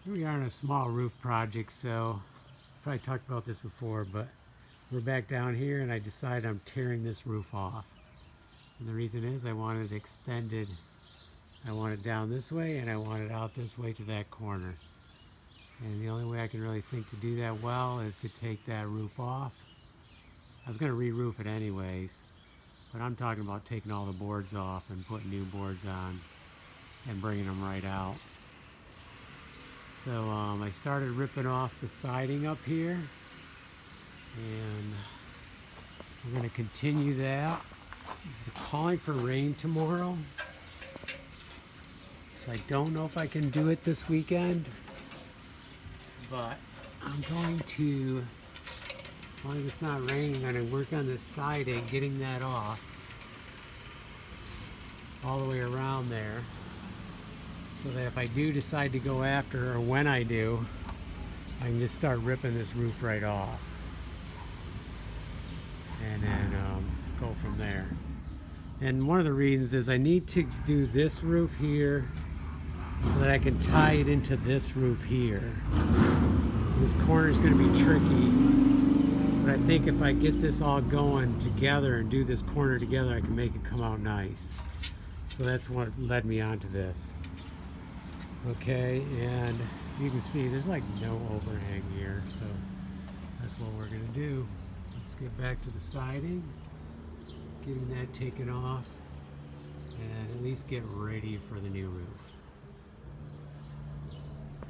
Here we are on a small roof project, so probably talked about this before, but we're back down here and I decided I'm tearing this roof off. And the reason is I want it extended. I want it down this way and I want it out this way to that corner. And the only way I can really think to do that well is to take that roof off. I was going to re-roof it anyways, but I'm talking about taking all the boards off and putting new boards on and bringing them right out. So I started ripping off the siding up here, and we're going to continue that. We're calling for rain tomorrow, so I don't know if I can do it this weekend, but I'm going to, as long as it's not raining, I'm going to work on this siding, getting that off all the way around there, so that if I do decide to go after, or when I do, I can just start ripping this roof right off and then go from there. And one of the reasons is I need to do this roof here so that I can tie it into this roof here. This corner is going to be tricky, but I think if I get this all going together and do this corner together, I can make it come out nice. So that's what led me onto this. Okay, and you can see there's like no overhang here, so that's what we're going to do. Let's get back to the siding, getting that taken off, and at least get ready for the new roof.